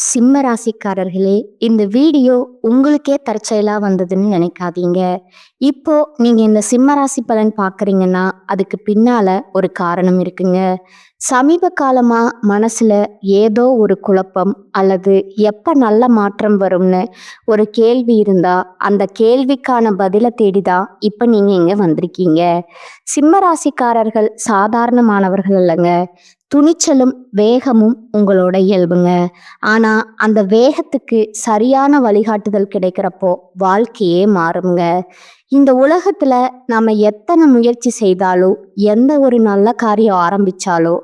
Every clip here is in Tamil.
சிம்ம ராசிக்காரர்களே, இந்த வீடியோ உங்களுக்கே தற்செயலா வந்ததுன்னு நினைக்காதீங்க. இப்போ நீங்க இந்த சிம்ம ராசி பலன் பார்க்குறீங்கன்னா, அதுக்கு பின்னால ஒரு காரணம் இருக்குங்க. சமீப காலமா மனசுல ஏதோ ஒரு குழப்பம் அல்லது எப்ப நல்ல மாற்றம் வரும்னு ஒரு கேள்வி இருந்தா, அந்த கேள்விக்கான பதில தேடி தான் இப்ப நீங்க இங்க வந்திருக்கீங்க. சிம்ம ராசிக்காரர்கள் சாதாரணமானவர்கள் அல்லங்க. துணிச்சலும் வேகமும் உங்களோட இயல்புங்க. ஆனா அந்த வேகத்துக்கு சரியான வழிகாட்டுதல் கிடைக்கிறப்போ வாழ்க்கையே மாறுங்க. இந்த உலகத்துல நாம எத்தனை முயற்சி செய்தாலும், எந்த ஒரு நல்ல காரியம் ஆரம்பிச்சாலோ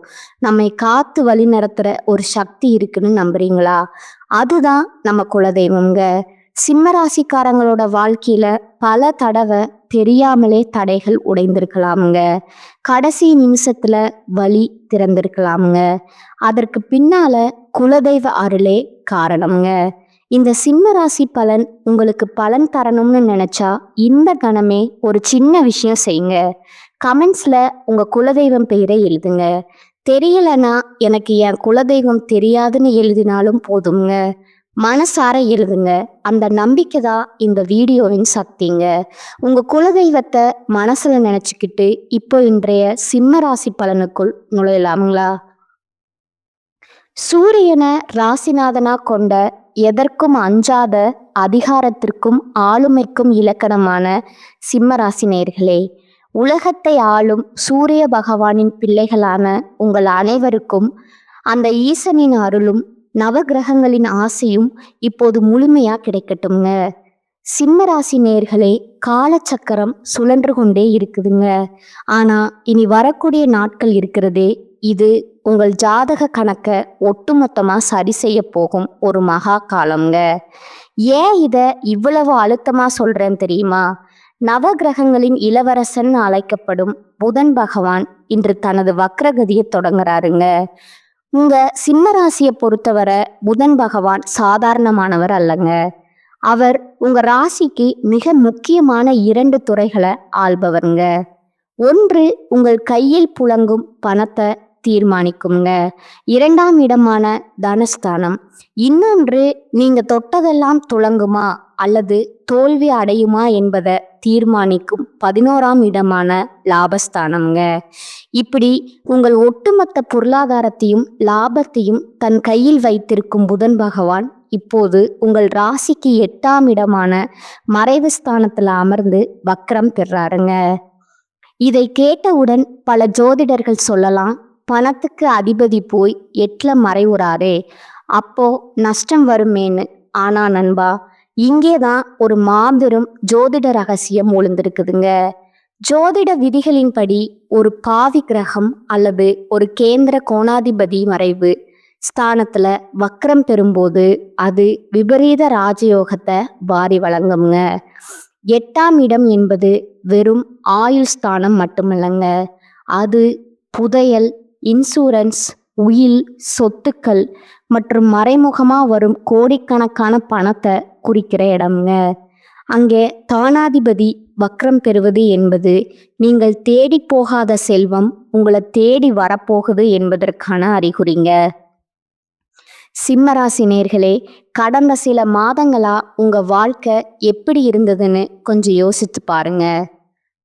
நம்மை காத்து வழி நடத்துற ஒரு சக்தி இருக்குன்னு நம்புறீங்களா? அதுதான் நம்ம குலதெய்வம்ங்க. சிம்ம ராசிக்காரங்களோட வாழ்க்கையில பல தடவை தெரியாமலே தடைகள் உடைந்திருக்கலாமுங்க. கடைசி நிமிஷத்துல வழி திறந்திருக்கலாமுங்க. அதற்கு பின்னால குலதெய்வ அருளே காரணம்ங்க. இந்த சிம்ம ராசி பலன் உங்களுக்கு பலன் தரணும்னு நினைச்சா இந்த கணமே ஒரு சின்ன விஷயம் செய்யுங்க. கமெண்ட்ஸ்ல உங்க குலதெய்வம் பெயரை எழுதுங்க. தெரியலனா எனக்கு என் குலதெய்வம் தெரியாதுன்னு எழுதினாலும் போதுங்க. மனசார எழுதுங்க. அந்த நம்பிக்கை தான் இந்த வீடியோவின் சக்திங்க. உங்க குலதெய்வத்தை மனசுல நினைச்சுக்கிட்டு இப்போ இன்றைய சிம்ம ராசி பலனுக்குள் நுழையலாமுங்களா? சூரியனை ராசிநாதனா கொண்ட, எதற்கும் அஞ்சாத, அதிகாரத்திற்கும் ஆளுமைக்கும் இலக்கணமான சிம்ம ராசி நேயர்களே, உலகத்தை ஆளும் சூரிய பகவானின் பிள்ளைகளான உங்கள் அனைவருக்கும் அந்த ஈசனின் அருளும் நவகிரகங்களின் ஆசையும் இப்போது முழுமையா கிடைக்கட்டும்ங்க. சிம்ம ராசி நேயர்களே, காலச்சக்கரம் சுழன்று கொண்டே இருக்குதுங்க. ஆனா இனி வரக்கூடிய நாட்கள் இருக்கிறதே, இது உங்கள் ஜாதக கணக்கை ஒட்டுமொத்தமா சரி செய்ய போகும் ஒரு மகா காலம்ங்க. ஏன் இத இவ்வளவு அழுத்தமா சொல்றேன் தெரியுமா? நவகிரகங்களின் இளவரசன் அழைக்கப்படும் புதன் பகவான் இன்று தனது வக்ரகதியை தொடங்குறாருங்க. உங்க சிம்ம ராசியை பொறுத்தவரை புதன் பகவான் சாதாரணமானவர் அல்லங்க. அவர் உங்க ராசிக்கு மிக முக்கியமான 2 துறைகளை ஆள்பவருங்க. ஒன்று உங்கள் கையில் புழங்கும் பணத்தை தீர்மானிக்குங்க. 2ஆம் இடமான தனஸ்தானம். இன்னொன்று நீங்க தொட்டதெல்லாம் துளங்குமா அல்லது தோல்வி அடையுமா என்பதை தீர்மானிக்கும் 11ஆம் இடமான லாபஸ்தானம்ங்க. இப்படி உங்கள் ஒட்டுமொத்த பொருளாதாரத்தையும் லாபத்தையும் தன் கையில் வைத்திருக்கும் புதன் பகவான் இப்போது உங்கள் ராசிக்கு 8ஆம் இடமான மறைவு ஸ்தானத்துல அமர்ந்து வக்ரம் பெறாருங்க. இதை கேட்டவுடன் பல ஜோதிடர்கள் சொல்லலாம், பணத்துக்கு அதிபதி போய் 8ல மறைவுறாரே, அப்போ நஷ்டம் வருமேன்னு. ஆனா நண்பா, இங்கேதான் ஒரு மாபெரும் ஜோதிட ரகசியம் ஒளிந்திருக்குதுங்க. ஜோதிட விதிகளின்படி ஒரு பாவி கிரகம் அல்லது ஒரு கேந்திர கோணாதிபதி மறைவு ஸ்தானத்துல வக்ரம் பெறும்போது அது விபரீத ராஜயோகத்தை வாரி வழங்குங்க. 8ஆம் இடம் என்பது வெறும் ஆயுள் ஸ்தானம் மட்டுமில்லைங்க. அது புதையல், இன்சூரன்ஸ், உயில், சொத்துக்கள் மற்றும் மறைமுகமா வரும் கோடிக்கணக்கான பணத்தை குறிக்கிற இடம்ங்க. அங்கே தானாதிபதி வக்ரம் பெறுவது என்பது நீங்கள் தேடி போகாத செல்வம் உங்களை தேடி வரப்போகுது என்பதற்கான அறிகுறிங்க. சிம்மராசி நேயர்களே, கடந்த சில மாதங்களா உங்க வாழ்க்கை எப்படி இருந்ததுன்னு கொஞ்சம் யோசித்து பாருங்க.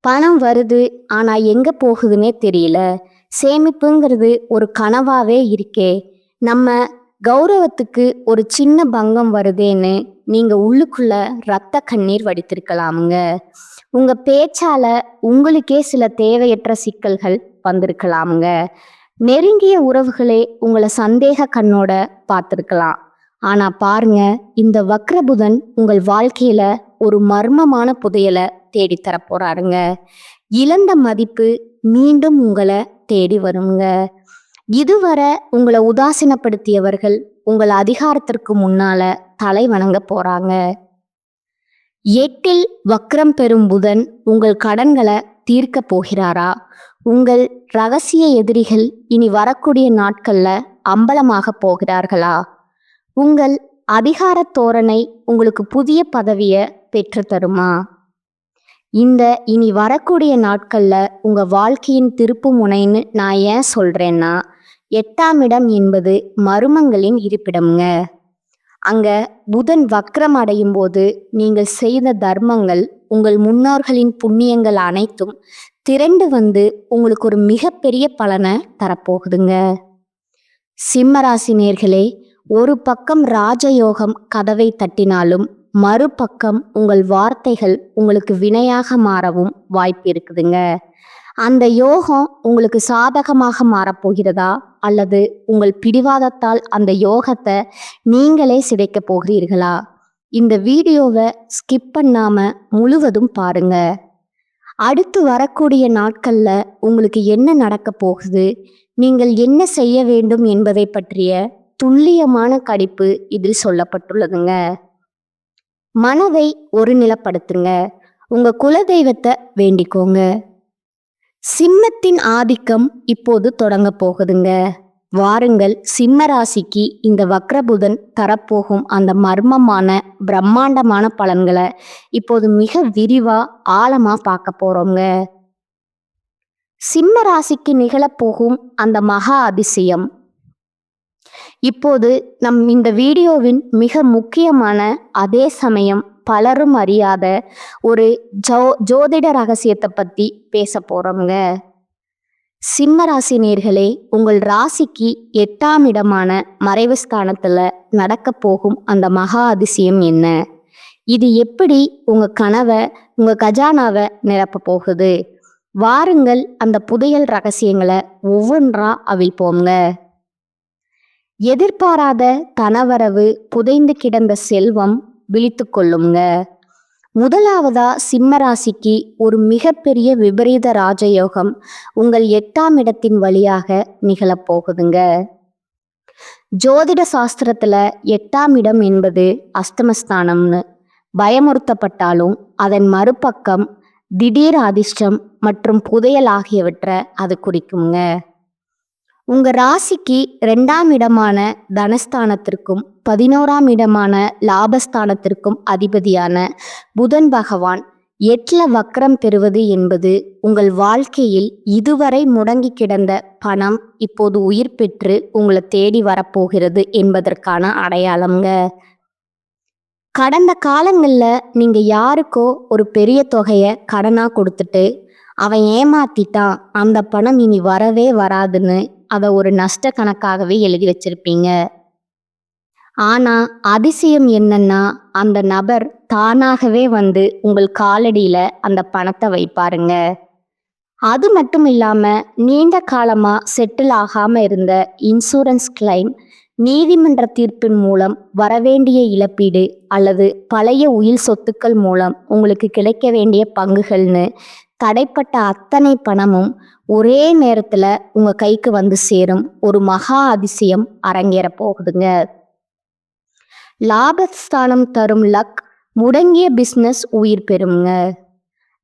பணம் வருது, ஆனா எங்க போகுதுன்னே தெரியல. சேமிப்புங்கிறது ஒரு கனவாவே இருக்கே. நம்ம கௌரவத்துக்கு ஒரு சின்ன பங்கம் வருதேன்னு நீங்க உள்ளுக்குள்ள ரத்த கண்ணீர் வடித்திருக்கலாமுங்க. உங்க பேச்சால உங்களுக்கே சில தேவையற்ற சிக்கல்கள் வந்திருக்கலாமுங்க. நெருங்கிய உறவுகளே உங்களை சந்தேக கண்ணோட பார்த்துருக்கலாம். ஆனா பாருங்க, இந்த வக்ரபுதன் உங்கள் வாழ்க்கையில ஒரு மர்மமான புதையலை தேடித்தர போறாருங்க. இழந்த மதிப்பு மீண்டும் உங்களை தேடி வருங்க. இதுவரை உங்களை உதாசீனப்படுத்தியவர்கள் உங்கள் அதிகாரத்திற்கு முன்னால தலை வணங்க போறாங்க. 8ல் வக்ரம் பெறும் புதன் உங்கள் கடன்களை தீர்க்க போகிறாரா? உங்கள் ரகசிய எதிரிகள் இனி வரக்கூடிய நாட்கள்ல அம்பலமாக போகிறார்களா? உங்கள் அதிகார தோரணை உங்களுக்கு புதிய பதவியை பெற்று தருமா? இந்த இனி வரக்கூடிய நாட்கள்ல உங்க வாழ்க்கையின் திருப்பு முனைன்னு நான் ஏன் சொல்றேன்னா, 8ஆம் இடம் என்பது மர்மங்களின் இருப்பிடம்ங்க. அங்க புதன் வக்ரம் அடையும் போது நீங்கள் செய்த தர்மங்கள், உங்கள் முன்னோர்களின் புண்ணியங்கள் அனைத்தும் திரண்டு வந்து உங்களுக்கு ஒரு மிகப்பெரிய பலனை தரப்போகுதுங்க. சிம்மராசி நேர்களே, ஒரு பக்கம் ராஜயோகம் கதவை தட்டினாலும் மறுபக்கம் உங்கள் வார்த்தைகள் உங்களுக்கு வினையாக மாறவும் வாய்ப்பு இருக்குதுங்க. அந்த யோகம் உங்களுக்கு சாதகமாக மாறப்போகிறதா, அல்லது உங்கள் பிடிவாதத்தால் அந்த யோகத்தை நீங்களே சிதைக்க போகிறீர்களா? இந்த வீடியோவை ஸ்கிப் பண்ணாம முழுவதும் பாருங்க. அடுத்து வரக்கூடிய நாட்கள்ல உங்களுக்கு என்ன நடக்க போகுது, நீங்கள் என்ன செய்ய வேண்டும் என்பதை பற்றிய துல்லியமான கணிப்பு இதில் சொல்லப்பட்டுள்ளதுங்க. மனதை ஒருநிலைப்படுத்துங்க. உங்க குலதெய்வத்தை வேண்டிக்கோங்க. சிம்மத்தின் ஆதிக்கம் இப்போது தொடங்க போகுதுங்க. வாருங்கள், சிம்ம ராசிக்கு இந்த வக்ரபுதன் தரப்போகும் அந்த மர்மமான பிரம்மாண்டமான பலன்களை இப்போது மிக விரிவா ஆழமா பார்க்க போறோங்க. சிம்ம ராசிக்கு நிகழப்போகும் அந்த மகா அதிசயம் இப்போது இந்த வீடியோவின் மிக முக்கியமான, அதே சமயம் பலரும் அறியாத ஒரு ஜோதிட ரகசியத்தை பத்தி பேச போறோங்க. சிம்ம ராசி நேர்களே, உங்கள் ராசிக்கு 8ஆம் இடமான மறைவு ஸ்தானத்துல நடக்க போகும் அந்த மகா அதிசயம் என்ன? இது எப்படி உங்க கனவை, உங்க கஜானாவை நிரப்ப போகுது? வாருங்கள், அந்த புதையல் ரகசியங்களை ஒவ்வொன்றா அவிழ்ப்போங்க. எதிர்பாராத தனவரவு, புதைந்து கிடந்த செல்வம் விழித்து கொள்ளுங்க. முதலாவதா சிம்ம ராசிக்கு ஒரு மிகப்பெரிய விபரீத ராஜயோகம் உங்கள் 8ஆம் இடத்தின் வழியாக நிகழப்போகுதுங்க. ஜோதிட சாஸ்திரத்துல 8ஆம் இடம் என்பது அஸ்தமஸ்தானம்னு பயமுறுத்தப்பட்டாலும் அதன் மறுபக்கம் திடீர் அதிர்ஷ்டம் மற்றும் புதையல் ஆகியவற்றை அது குறிக்குங்க. உங்க ராசிக்கு 2ஆம் இடமான தனஸ்தானத்திற்கும் 11ஆம் இடமான லாபஸ்தானத்திற்கும் அதிபதியான புதன் பகவான் 8ல வக்ரம் பெறுவது என்பது உங்கள் வாழ்க்கையில் இதுவரை முடங்கி கிடந்த பணம் இப்போது உயிர் பெற்று உங்களை தேடி வரப்போகிறது என்பதற்கான அடையாளம்ங்க. கடந்த காலங்களில் நீங்கள் யாருக்கோ ஒரு பெரிய தொகையை கடனாக கொடுத்துட்டு அவன் ஏமாத்திட்டான், அந்த பணம் இனி வரவே வராதுன்னு அதை ஒரு நஷ்ட கணக்காகவே எழுதி வச்சிருப்பீங்க. ஆனா அதிசயம் என்னன்னா, அந்த நபர் தானாகவே வந்து உங்கள் காலடியில அந்த பணத்தை வைப்பாருங்க. அது மட்டும் இல்லாம நீண்ட காலமா செட்டில் ஆகாம இருந்த இன்சூரன்ஸ் கிளைம், நீதிமன்ற தீர்ப்பின் மூலம் வரவேண்டிய இழப்பீடு அல்லது பழைய உயில் சொத்துக்கள் மூலம் உங்களுக்கு கிடைக்க வேண்டிய பங்குகள்னு தடைப்பட்ட அத்தனை பணமும் ஒரே நேரத்துல உங்க கைக்கு வந்து சேரும் ஒரு மகா அதிசயம் அரங்கேற போகுதுங்க. லாபஸ்தானம் தரும் லக், முடங்கிய பிஸ்னஸ் உயிர் பெறுங்க.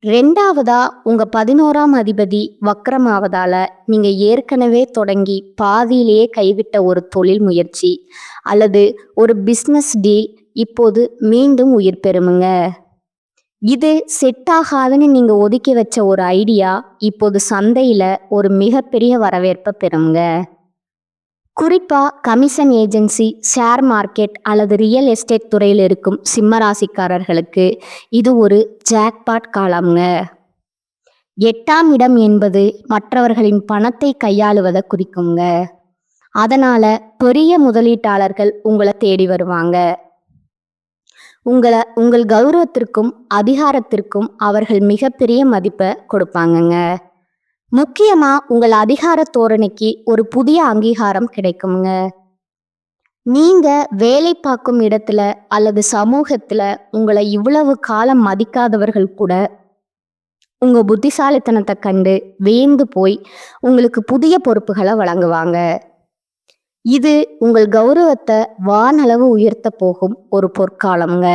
2ஆவதா உங்க 11ஆம் அதிபதி வக்ரமாவதால நீங்க ஏற்கனவே தொடங்கி பாதியிலேயே கைவிட்ட ஒரு தொழில் முயற்சி அல்லது ஒரு பிஸ்னஸ் டீல் இப்போது மீண்டும் உயிர் பெறுமுங்க. இது செட் ஆகாதுன்னு நீங்க ஒதுக்கி வச்ச ஒரு ஐடியா இப்போது சந்தையில ஒரு மிகப்பெரிய வரவேற்பை பெறுங்க. குறிப்பா கமிஷன் ஏஜென்சி, ஷேர் மார்க்கெட் அல்லது ரியல் எஸ்டேட் துறையில் இருக்கும் சிம்ம ராசிக்காரர்களுக்கு இது ஒரு ஜாக்பாட் காலம்ங்க. 8ஆம் இடம் என்பது மற்றவர்களின் பணத்தை கையாளுவதை குறிக்குங்க. அதனால பெரிய முதலீட்டாளர்கள் உங்களை தேடி வருவாங்க. உங்கள் கௌரவத்திற்கும் அதிகாரத்திற்கும் அவர்கள் மிகப்பெரிய மதிப்பை கொடுப்பாங்கங்க. முக்கியமா உங்கள் அதிகார தோரணைக்கு ஒரு புதிய அங்கீகாரம் கிடைக்குங்க. நீங்க வேலை பார்க்கும் இடத்துல அல்லது சமூகத்துல உங்களை இவ்வளவு காலம் மதிக்காதவர்கள் கூட உங்க புத்திசாலித்தனத்தை கண்டு வியந்து போய் உங்களுக்கு புதிய பொறுப்புகளை வழங்குவாங்க. இது உங்கள் கௌரவத்தை வானளவு உயர்த்த போகும் ஒரு பொற்காலம்ங்க.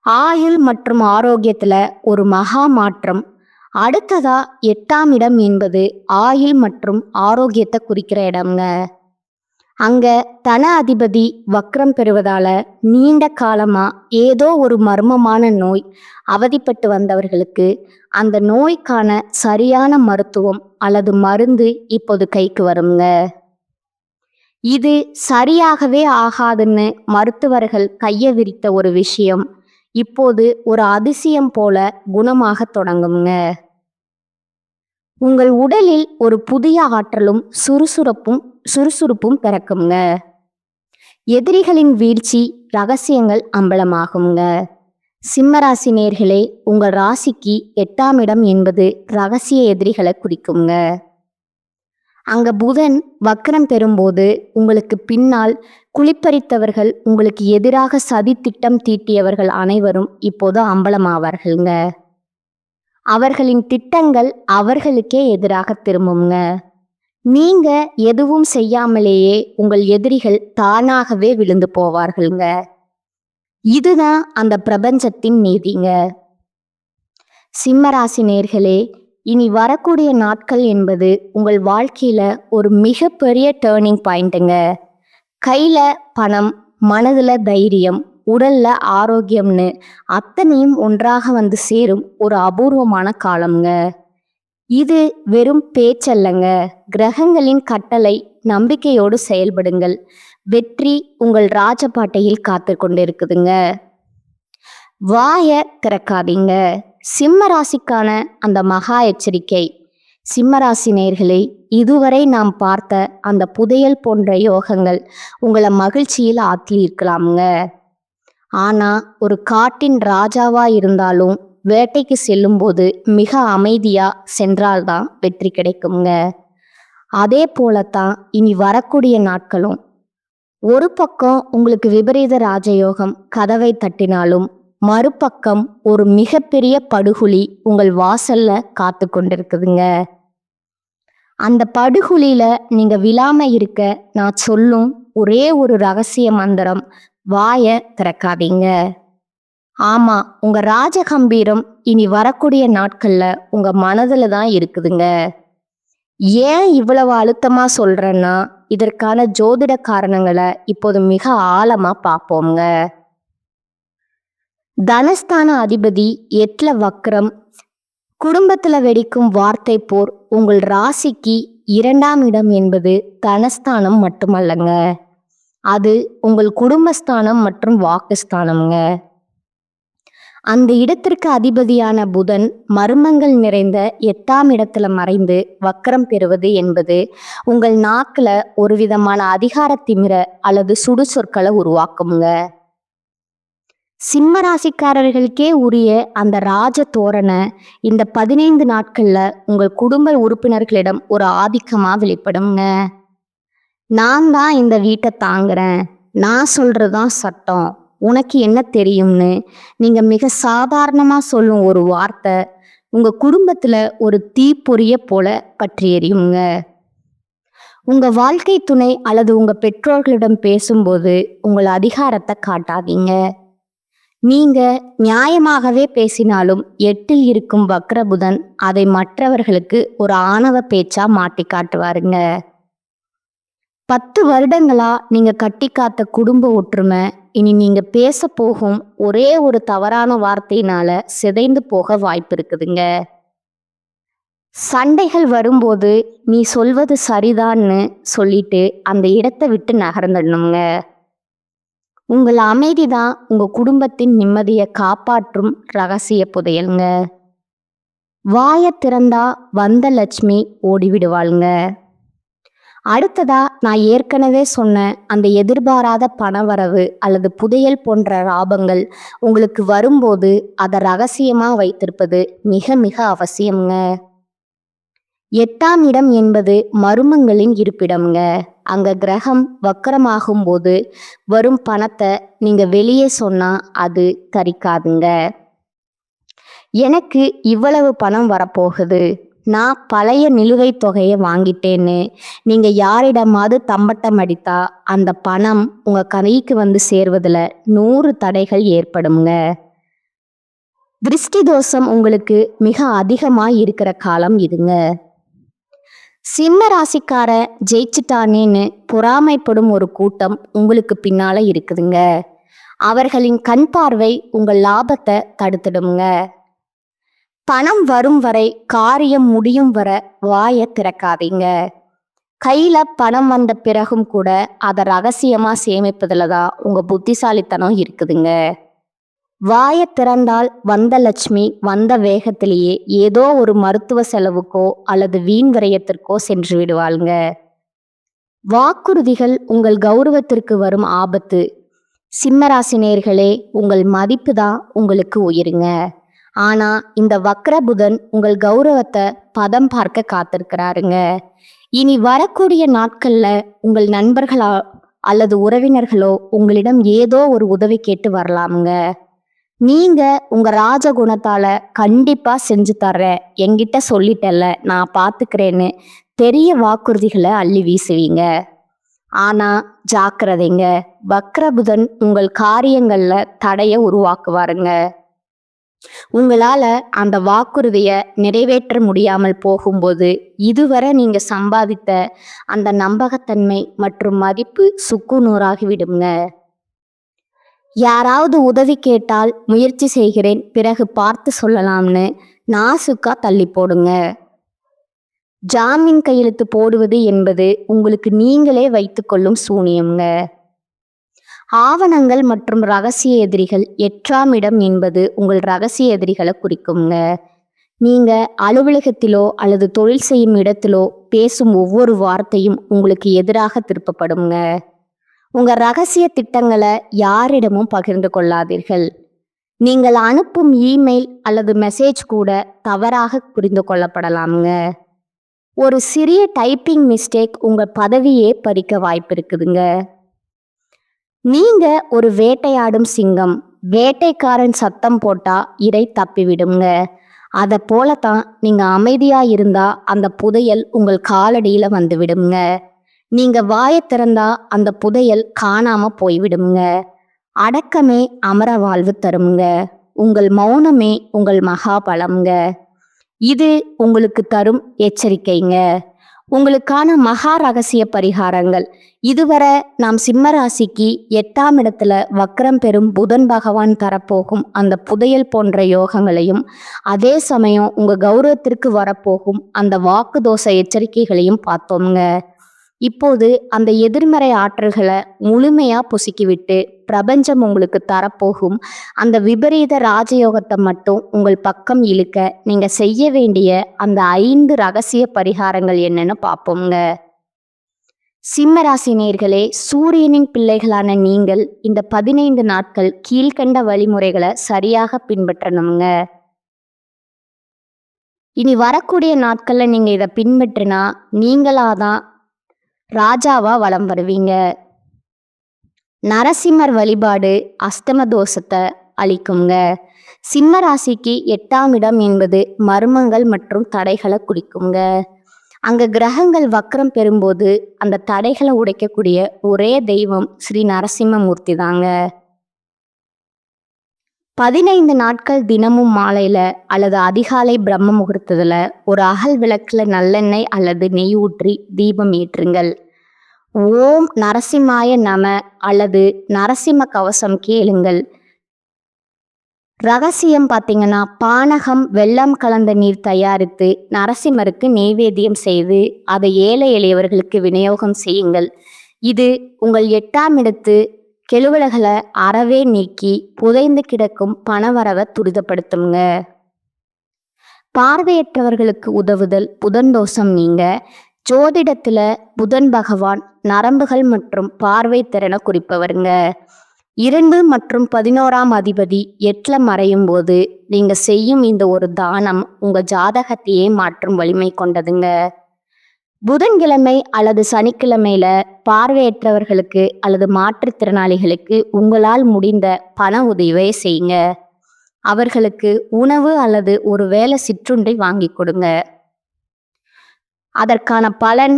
ஆயுள் மற்றும் ஆரோக்கியத்துல ஒரு மகா மாற்றம். அடுத்ததா 8ஆம் இடம் என்பது ஆயுள் மற்றும் ஆரோக்கியத்தை குறிக்கிற இடம்ங்க. அங்க தன அதிபதி வக்ரம் பெறுவதால நீண்ட காலமா ஏதோ ஒரு மர்மமான நோய் அவதிப்பட்டு வந்தவர்களுக்கு அந்த நோய்க்கான சரியான மருத்துவம் அல்லது மருந்து இப்போது கைக்கு வருங்க. இது சரியாகவே ஆகாதுன்னு மருத்துவர்கள் கையை விரித்த ஒரு விஷயம் இப்போது ஒரு அதிசயம் போல குணமாக தொடங்குங்க. உங்கள் உடலில் ஒரு புதிய ஆற்றலும் சுறுசுறுப்பும் பிறக்குங்க. எதிரிகளின் வீழ்ச்சி ரகசியங்கள் அம்பலமாகுங்க. சிம்மராசி நேர்களே, உங்கள் ராசிக்கு 8ஆம் இடம் என்பது ரகசிய எதிரிகளை குறிக்குங்க. அங்க புதன் வக்ரம் பெறும்போது உங்களுக்கு பின்னால் குளிப்பறித்தவர்கள், உங்களுக்கு எதிராக சதி திட்டம் தீட்டியவர்கள் அனைவரும் இப்போது அம்பலமாவார்கள்ங்க. அவர்களின் திட்டங்கள் அவர்களுக்கே எதிராக திரும்புங்க. நீங்க எதுவும் செய்யாமலேயே உங்கள் எதிரிகள் தானாகவே விழுந்து போவார்கள்ங்க. இதுதான் அந்த பிரபஞ்சத்தின் நீதிங்க. சிம்மராசி நேர்களே, இனி வரக்கூடிய நாட்கள் என்பது உங்கள் வாழ்க்கையில ஒரு மிகப்பெரிய டேர்னிங் பாயிண்ட்டுங்க. கையில பணம், மனதுல தைரியம், உடல்ல ஆரோக்கியம்னு அத்தனையும் ஒன்றாக வந்து சேரும் ஒரு அபூர்வமான காலம்ங்க. இது வெறும் பேச்சல்லங்க, கிரகங்களின் கட்டளை. நம்பிக்கையோடு செயல்படுங்கள். வெற்றி உங்கள் ராஜபாட்டையில் காத்து கொண்டிருக்குதுங்க. வாய திறக்காதீங்க. சிம்ம ராசிக்கான அந்த மகா எச்சரிக்கை. சிம்மராசி நேயர்களே, இதுவரை நாம் பார்த்த அந்த புதையல் போன்ற யோகங்கள் உங்களை மகிழ்ச்சியில் ஆழ்த்தியிருக்கலாமுங்க. ஆனா ஒரு காட்டின் ராஜாவா இருந்தாலும் வேட்டைக்கு செல்லும்போது மிக அமைதியா சென்றால்தான் வெற்றி கிடைக்குங்க. அதே போலத்தான் இனி வரக்கூடிய நாட்களும். ஒரு பக்கம் உங்களுக்கு விபரீத ராஜயோகம் கதவை தட்டினாலும், மறுபக்கம் ஒரு மிகப்பெரிய படுகுழி உங்கள் வாசல்ல காத்து கொண்டிருக்குதுங்க. அந்த படுகுழியில நீங்க விழாம இருக்க நான் சொல்லும் ஒரே ஒரு ரகசிய மந்திரம், வாய திறக்காதீங்க. ஆமா, உங்க ராஜகம்பீரம் இனி வரக்கூடிய நாட்கள்ல உங்க மனதுல தான் இருக்குதுங்க. ஏன் இவ்வளவு அழுத்தமா சொல்றேன்னா, இதற்கான ஜோதிட காரணங்களை இப்போது மிக ஆழமா பார்ப்போங்க. தனஸ்தான அதிபதி 8ல வக்ரம், குடும்பத்துல வெடிக்கும் வார்த்தை போர். உங்கள் ராசிக்கு 2ஆம் இடம் என்பது தனஸ்தானம் மட்டுமல்லங்க, அது உங்கள் குடும்பஸ்தானம் மற்றும் வாக்குஸ்தானம்ங்க. அந்த இடத்திற்கு அதிபதியான புதன் மர்மங்கள் நிறைந்த 8ஆம் இடத்துல மறைந்து வக்ரம் பெறுவது என்பது உங்கள் நாக்குல ஒரு விதமான அதிகார திமிர அல்லது சுடு சொற்களை உருவாக்குங்க. சிம்ம ராசிக்காரர்களுக்கே உரிய அந்த ராஜ தோரணை இந்த 15 நாட்கள்ல உங்கள் குடும்ப உறுப்பினர்களிடம் ஒரு ஆதிக்கமா வெளிப்படுங்க. நான் தான் இந்த வீட்டை தாங்குறேன், நான் சொல்றதுதான் சட்டம், உனக்கு என்ன தெரியும்னு நீங்க மிக சாதாரணமா சொல்லும் ஒரு வார்த்தை உங்க குடும்பத்துல ஒரு தீப்பொறிய போல பற்றி எரியுங்க. உங்க வாழ்க்கை துணை அல்லது உங்க பெற்றோர்களிடம் பேசும்போது உங்கள் அதிகாரத்தை காட்டாதீங்க. நீங்க நியாயமாகவே பேசினாலும் 8ல் இருக்கும் வக்ரபுதன் அதை மற்றவர்களுக்கு ஒரு ஆணவ பேச்சா மாட்டி காட்டுவாருங்க. 10 வருடங்களா நீங்க கட்டி காத்த குடும்ப ஒற்றுமை இனி நீங்க பேச போகும் ஒரே ஒரு தவறான வார்த்தையினால சிதைந்து போக வாய்ப்பு இருக்குதுங்க. சண்டைகள் வரும்போது நீ சொல்வது சரிதான்னு சொல்லிட்டு அந்த இடத்தை விட்டு நகர்ந்துடணுங்க. உங்கள் அமைதிதான் உங்க குடும்பத்தின் நிம்மதியை காப்பாற்றும் ரகசிய புதையல்ங்க. வாய திறந்தா வந்த லட்சுமி ஓடிவிடுவாளுங்க. அடுத்ததா நான் ஏற்கனவே சொன்ன அந்த எதிர்பாராத பணவரவு அல்லது புதையல் போன்ற லாபங்கள் உங்களுக்கு வரும்போது அதை ரகசியமா வைத்திருப்பது மிக மிக அவசியம்ங்க. 8ஆம் இடம் என்பது மர்மங்களின் இருப்பிடம்ங்க. அங்க கிரகம் வக்கரமாகும் போது வரும் பணத்தை நீங்க வெளியே சொன்னா அது கரிக்காதுங்க. எனக்கு இவ்வளவு பணம் வரப்போகுது, நான் பழைய நிலுவைத் தொகையை வாங்கிட்டேன்னு நீங்க யாரிடமாவது தம்பட்டம் அடித்தா அந்த பணம் உங்க கைக்கு வந்து சேர்வதில் 100 தடைகள் ஏற்படுங்க. திருஷ்டி தோஷம் உங்களுக்கு மிக அதிகமாக இருக்கிற காலம் இதுங்க. சிம்ம ராசிக்கார ஜெயிச்சுட்டானேன்னு பொறாமைப்படும் ஒரு கூட்டம் உங்களுக்கு பின்னால இருக்குதுங்க. அவர்களின் கண் பார்வை உங்கள் லாபத்தை தடுத்துடுங்க. பணம் வரும் வரை, காரியம் முடியும் வரை வாயை திறக்காதீங்க. கையில பணம் வந்த பிறகும் கூட அதை ரகசியமா சேமிப்பதுல தான் உங்க புத்திசாலித்தனம் இருக்குதுங்க. வாயை திறந்தால் வந்த லட்சுமி வந்த வேகத்திலேயே ஏதோ ஒரு மருத்துவ செலவுக்கோ அல்லது வீண் விரயத்திற்கோ சென்று விடுவாளுங்க. வாக்குறுதிகள் உங்கள் கௌரவத்திற்கு வரும் ஆபத்து. சிம்மராசினியர்களே, உங்கள் மதிப்பு தான் உங்களுக்கு உயிருங்க. ஆனா இந்த வக்ர புதன் உங்கள் கௌரவத்தை பதம் பார்க்க காத்திருக்கிறாருங்க. இனி வரக்கூடிய நாட்கள்ல உங்கள் நண்பர்களா அல்லது உறவினர்களோ உங்களிடம் ஏதோ ஒரு உதவி கேட்டு வரலாமுங்க. நீங்க உங்க ராஜகுணத்தால கண்டிப்பா செஞ்சு தர்றேன், என்கிட்ட சொல்லிட்டல்ல, நான் பாத்துக்கிறேன்னு பெரிய வாக்குறுதிகளை அள்ளி வீசுவீங்க. ஆனா ஜாக்கிரதைங்க, வக்ரபுதன் உங்கள் காரியங்கள்ல தடைய உருவாக்குவாருங்க. உங்களால அந்த வாக்குறுதிய நிறைவேற்ற முடியாமல் போகும்போது இதுவரை நீங்க சம்பாதித்த அந்த நம்பகத்தன்மை மற்றும் மதிப்பு சுக்குநூறாகிவிடுங்க. யாராவது உதவி கேட்டால் முயற்சி செய்கிறேன், பிறகு பார்த்து சொல்லலாம்னு நாசுக்கா தள்ளி போடுங்க. ஜாமீன் கையெழுத்து போடுவது என்பது உங்களுக்கு நீங்களே வைத்துக்கொள்ளும் சூனியம்ங்க. ஆவணங்கள் மற்றும் ரகசிய எதிரிகள் 8ஆம் இடம் என்பது உங்கள் ரகசிய எதிரிகளை குறிக்குங்க. நீங்க அலுவலகத்திலோ அல்லது தொழில் செய்யும் இடத்திலோ பேசும் ஒவ்வொரு வார்த்தையும் உங்களுக்கு எதிராக திருப்பப்படுங்க. உங்க ரகசிய திட்டங்களை யாரிடமும் பகிர்ந்து கொள்ளாதீர்கள். நீங்கள் அனுப்பும் இமெயில் அல்லது மெசேஜ் கூட தவறாக புரிந்து கொள்ளப்படலாமுங்க. ஒரு சிறிய டைப்பிங் மிஸ்டேக் உங்க பதவியே பறிக்க வாய்ப்பு இருக்குதுங்க. நீங்க ஒரு வேட்டையாடும் சிங்கம். வேட்டைக்காரன் சத்தம் போட்டா இரை தப்பிவிடுங்க. அதை போலத்தான் நீங்க அமைதியா இருந்தா அந்த புதையல் உங்கள் காலடியில வந்து விடுங்க. நீங்க வாயை திறந்தா அந்த புதையல் காணாம போய்விடுங்க. அடக்கமே அமர வாழ்வு தருங்க. உங்கள் மௌனமே உங்கள் மகாபலம்ங்க. இது உங்களுக்கு தரும் எச்சரிக்கைங்க. உங்களுக்கான மகா ரகசிய பரிகாரங்கள். இதுவரை நாம் சிம்மராசிக்கு 8ஆம் இடத்துல வக்ரம் பெறும் புதன் பகவான் தரப்போகும் அந்த புதையல் போன்ற யோகங்களையும், அதே சமயம் உங்க கௌரவத்திற்கு வரப்போகும் அந்த வாக்கு தோஷ எச்சரிக்கைகளையும் பார்த்தோம்ங்க. இப்போது அந்த எதிர்மறை ஆற்றல்களை முழுமையா புசுக்கிவிட்டு பிரபஞ்சம் உங்களுக்கு தரப்போகும் அந்த விபரீத ராஜயோகத்தை மட்டும் உங்கள் பக்கம் இழுக்க நீங்க செய்ய வேண்டிய அந்த 5 ரகசிய பரிகாரங்கள் என்னன்னு பார்ப்போங்க. சிம்மராசி நேயர்களே, சூரியனின் பிள்ளைகளான நீங்கள் இந்த 15 நாட்கள் கீழ்கண்ட வழிமுறைகளை சரியாக பின்பற்றணுங்க. இனி வரக்கூடிய நாட்கள்ல நீங்க இதை பின்பற்றினா நீங்களாதான் ராஜாவா வலம் வருவீங்க. நரசிம்மர் வழிபாடு அஷ்டம தோஷத்தை அளிக்குங்க. சிம்ம ராசிக்கு 8ஆம் இடம் என்பது மர்மங்கள் மற்றும் தடைகளை குறிக்குங்க. அங்க கிரகங்கள் வக்ரம் பெறும்போது அந்த தடைகளை உடைக்கக்கூடிய ஒரே தெய்வம் ஸ்ரீ நரசிம்மமூர்த்தி தாங்க. 15 நாட்கள் தினமும் மாலையில அல்லது அதிகாலை பிரம்ம முகூர்த்தத்துல ஒரு அகல் விளக்குல நல்லெண்ணெய் அல்லது நெய் ஊற்றி தீபம் ஏற்றுங்கள். ஓம் நரசிம்மாய நம அல்லது நரசிம்ம கவசம் கேளுங்கள். ரகசியம் பார்த்தீங்கன்னா, பானகம் வெல்லம் கலந்த நீர் தயாரித்து நரசிம்மருக்கு நெய்வேத்தியம் செய்து அதை ஏழை எளியவர்களுக்கு விநியோகம் செய்யுங்கள். இது உங்கள் 8ஆம் இடத்து கெழுவல்களை அறவே நீக்கி புதைந்து கிடக்கும் பணவரவை துரிதப்படுத்துங்க. பார்வையற்றவர்களுக்கு உதவுதல் புதன் தோஷம் நீங்க. ஜோதிடத்துல புதன் பகவான் நரம்புகள் மற்றும் பார்வை திறனை குறிப்பவருங்க. 2 மற்றும் 11ஆம் அதிபதி 8ல மறையும் போது நீங்க செய்யும் இந்த ஒரு தானம் உங்க ஜாதகத்தையே மாற்றும் வலிமை கொண்டதுங்க. புதன்கிழமை அல்லது சனிக்கிழமையில பார்வையற்றவர்களுக்கு அல்லது மாற்றுத்திறனாளிகளுக்கு உங்களால் முடிந்த பண உதவியை செய்யுங்க. அவர்களுக்கு உணவு அல்லது ஒரு வேளை சிற்றுண்டி வாங்கி கொடுங்க. அதற்கான பலன்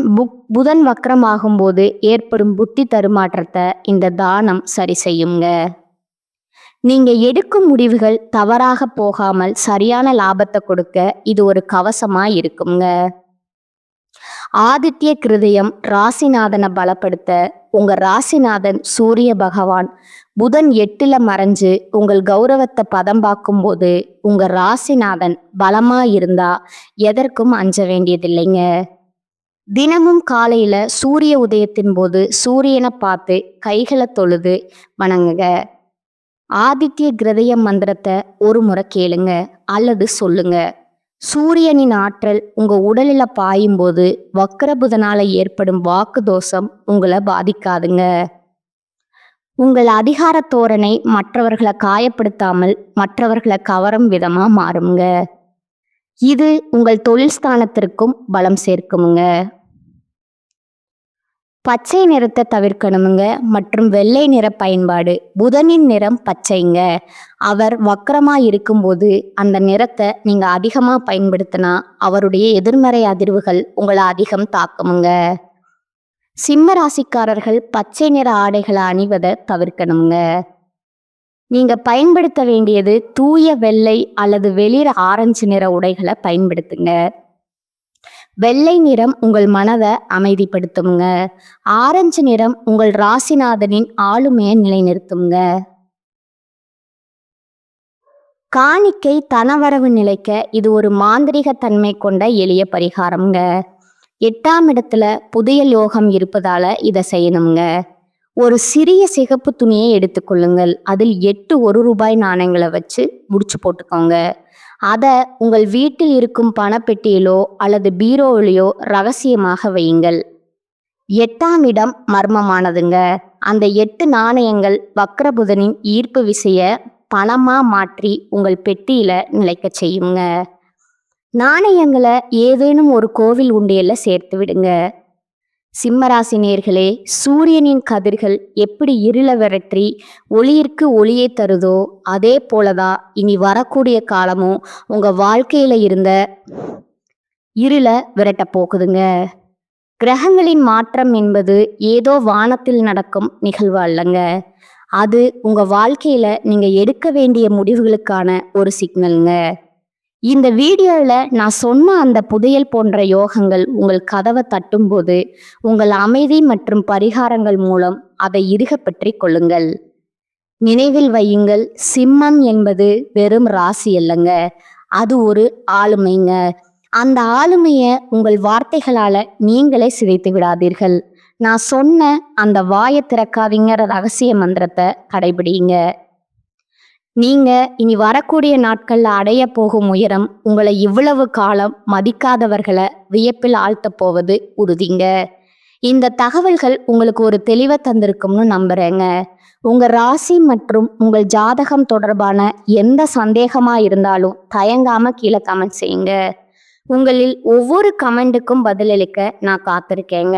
புதன் வக்ரமாகும் போது ஏற்படும் புத்தி தருமாற்றத்தை இந்த தானம் சரி செய்யுங்க. நீங்க எடுக்கும் முடிவுகள் தவறாக போகாமல் சரியான லாபத்தை கொடுக்க இது ஒரு கவசமா இருக்குங்க. ஆதித்ய கிருதயம் ராசிநாதனை பலப்படுத்த உங்க ராசிநாதன் சூரிய பகவான் புதன் 8ல மறைஞ்சு உங்கள் கௌரவத்தை பதம் பார்க்கும் போது உங்க ராசிநாதன் பலமா இருந்தா எதற்கும் அஞ்ச வேண்டியதில்லைங்க. தினமும் காலையில சூரிய உதயத்தின் போது சூரியனை பார்த்து கைகளை தொழுது வணங்குங்க. ஆதித்ய கிருதய மந்திரத்தை ஒரு முறை கேளுங்க அல்லது சொல்லுங்க. சூரியனின் ஆற்றல் உங்க உடலில பாயும் போது வக்ர புதனால ஏற்படும் வாக்கு தோஷம் உங்களை பாதிக்காதுங்க. உங்கள் அதிகார தோரணை மற்றவர்களை காயப்படுத்தாமல் மற்றவர்களை கவரும் விதமா மாறுங்க. இது உங்கள் தொழில் ஸ்தானத்திற்கும் பலம் சேர்க்குமுங்க. பச்சை நிறத்தை தவிர்க்கணுமுங்க மற்றும் வெள்ளை நிற பயன்பாடு. புதனின் நிறம் பச்சைங்க. அவர் வக்கரமா இருக்கும்போது அந்த நிறத்தை நீங்க அதிகமா பயன்படுத்தினா அவருடைய எதிர்மறை அதிர்வுகள் உங்களை அதிகம் தாக்குமுங்க. சிம்ம ராசிக்காரர்கள் பச்சை நிற ஆடைகளை அணிவதை தவிர்க்கணுங்க. நீங்க பயன்படுத்த வேண்டியது தூய வெள்ளை அல்லது வெளிர் ஆரஞ்சு நிற உடைகளை பயன்படுத்துங்க. வெள்ளை நிறம் உங்கள் மனதை அமைதிப்படுத்துங்க. ஆரஞ்சு நிறம் உங்கள் ராசிநாதனின் ஆளுமையை நிலைநிறுத்துங்க. காணிக்கை தனவரவு நிலைக்க இது ஒரு மாந்திரிக தன்மை கொண்ட எளிய பரிகாரம்ங்க. 8ஆம் இடத்துல புதையல் யோகம் இருப்பதால இதை செய்யணுங்க. ஒரு சிறிய சிகப்பு துணியை எடுத்துக்கொள்ளுங்கள். அதில் 8 1 ரூபாய் நாணயங்களை வச்சு முடிச்சு போட்டுக்கோங்க. அதை உங்கள் வீட்டில் இருக்கும் பணப்பெட்டியிலோ அல்லது பீரோவிலையோ ரகசியமாக வையுங்கள். 8ஆம் இடம் மர்மமானதுங்க. அந்த 8 நாணயங்கள் வக்ரபுதனின் ஈர்ப்பு விசைய பணமா மாற்றி உங்கள் பெட்டியில நிலைக்க செய்யுங்க. நாணயங்களை ஏதேனும் ஒரு கோவில் உண்டியல்ல சேர்த்து விடுங்க. சிம்மராசி நேயர்களே, சூரியனின் கதிர்கள் எப்படி இருள விரற்றி ஒளியிற்கு ஒளியை தருதோ அதே போலதான் இனி வரக்கூடிய காலமும் உங்க வாழ்க்கையில இருந்த இருள விரட்ட போகுதுங்க. கிரகங்களின் மாற்றம் என்பது ஏதோ வானத்தில் நடக்கும் நிகழ்வு அல்லங்க. அது உங்க வாழ்க்கையில நீங்க எடுக்க வேண்டிய முடிவுகளுக்கான ஒரு சிக்னலுங்க. இந்த வீடியோவில் நான் சொன்ன அந்த புதையல் போன்ற யோகங்கள் உங்கள் கதவை தட்டும்போது உங்கள் அமைதி மற்றும் பரிகாரங்கள் மூலம் அதை இறுக பற்றி கொள்ளுங்கள். நினைவில் வையுங்கள், சிம்மம் என்பது வெறும் ராசி அல்லங்க, அது ஒரு ஆளுமைங்க. அந்த ஆளுமையை உங்கள் வார்த்தைகளால நீங்களே சிதைத்து விடாதீர்கள். நான் சொன்ன அந்த வாயை திறக்காதீங்கிற ரகசிய மந்திரத்தை கடைபிடிங்க. நீங்க இனி வரக்கூடிய நாட்கள்ல அடைய போகும் உயரம் உங்களை இவ்வளவு காலம் மதிக்காதவர்களை வியப்பில் ஆழ்த்த போவது உறுதிங்க. இந்த தகவல்கள் உங்களுக்கு ஒரு தெளிவை தந்திருக்கும்னு நம்புறேங்க. உங்க ராசி மற்றும் உங்கள் ஜாதகம் தொடர்பான எந்த சந்தேகமா இருந்தாலும் தயங்காம கீழே கமெண்ட் செய்யுங்க. உங்களில் ஒவ்வொரு கமெண்ட்டுக்கும் பதிலளிக்க நான் காத்திருக்கேங்க.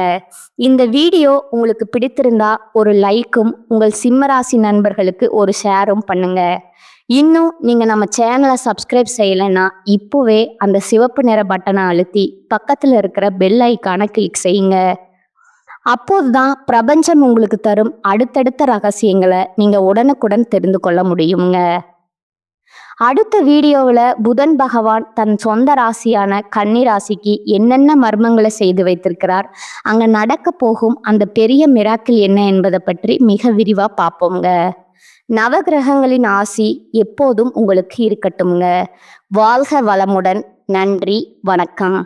இந்த வீடியோ உங்களுக்கு பிடித்திருந்தா ஒரு லைக்கும் உங்கள் சிம்மராசி நண்பர்களுக்கு ஒரு ஷேரும் பண்ணுங்க. இன்னும் நீங்க நம்ம சேனலை சப்ஸ்கிரைப் செய்யலைன்னா இப்போவே அந்த சிவப்பு நிற பட்டனை அழுத்தி பக்கத்தில் இருக்கிற பெல் ஐக்கானை கிளிக் செய்யுங்க. அப்போதுதான் பிரபஞ்சம் உங்களுக்கு தரும் அடுத்தடுத்த ரகசியங்களை நீங்க உடனுக்குடன் தெரிந்து கொள்ள முடியுங்க. அடுத்த வீடியோவில் புதன் பகவான் தன் சொந்த ராசியான கன்னி ராசிக்கு என்னென்ன மர்மங்களை செய்து வைத்திருக்கிறார், அங்க நடக்க போகும் அந்த பெரிய மிராக்கிள் என்ன என்பதை பற்றி மிக விரிவா பார்ப்போங்க. நவகிரகங்களின் ஆசி எப்போதும் உங்களுக்கு இருக்கட்டும்ங்க. வாழ்க வளமுடன். நன்றி, வணக்கம்.